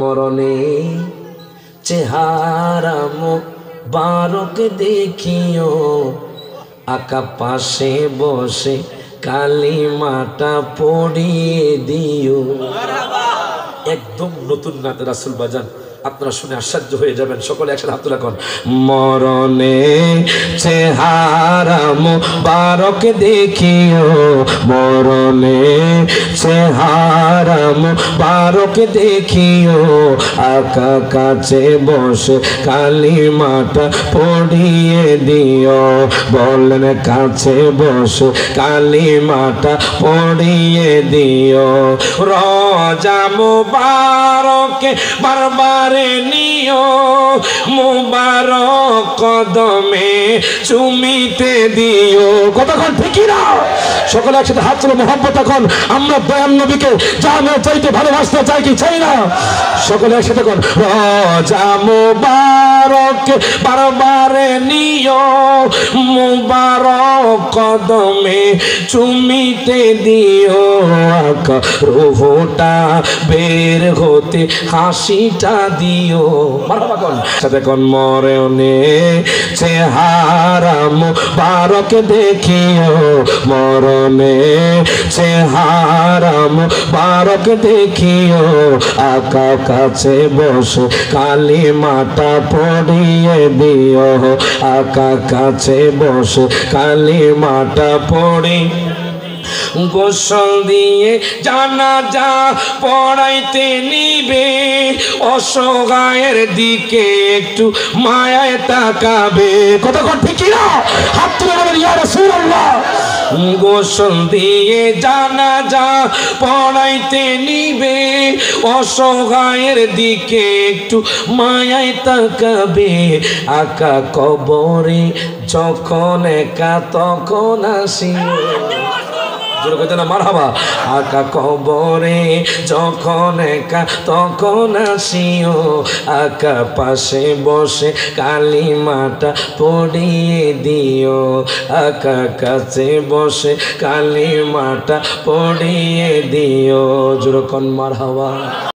মরণে চেহারা মুবারক দেখিও, আকা পাশে বসে কালিমাটা পড়িয়ে দিও। একদম নতুন নাতে রাসূল বাজান, আপনারা শুনে আশ্চর্য হয়ে যাবেন। সকলে একসাথে হাত তুলে কোন মরণে চেহারা মুবারক দেখিও, মরণে চেহারা মুবারক দেখিও, আকা কাছে বসে কালিমাটা পড়িয়ে দিও। বলেন কাছে বসে কালিমাটা পড়িয়ে দিও। রোজা মুবারকে বারবার নিও, মুবারক কদমে চুমিতে দিও। কতক্ষণ ঠিকই না? সকলে একসাথে হাত তুলে মোহাম্মত। এখন আমরা দয়াল নবীকে জানে চাইতে ভালোবাসতে চাই কি চাই না? সকলে একসাথে কোন রোজা মুবারক বারবার নিও, মুবারক কদমে চুমিতে দিও। আকা রুহটা বের হতে হাসিটা দিও। মারহাবা কোন সাথে কোন মরণে চেহারা মুবারক দেখিও, মরণে চেহারা মুবারক দেখিও, আকা কাছে বসে কালিমাটা পড়িয়ে দিও। আকা কাছে বসে কালিমাটা পড়ি গোসল দিয়ে জানাজা পড়াইতে নিবে, অসহায়ের দিকে একটু মায়ায় তাকাবে। কতক্ষণ ঠিকই না? হাত তুলে বলেন ইয়া রাসূলুল্লাহ। গোসল দিয়ে জানাজা পড়াইতে নিবে, অসহায়ের দিকে একটু মায়ায় তাকাবে। আকা কবরে যখন একা তখন আসিও। মারহাবা। আকা কবরে যখন একা তখন আসিও, আকা পাশে বসে কালিমাটা পড়িয়ে দিও। আকা কাছে বসে কালিমাটা পড়িয়ে দিও। যেরকম মারহাবা।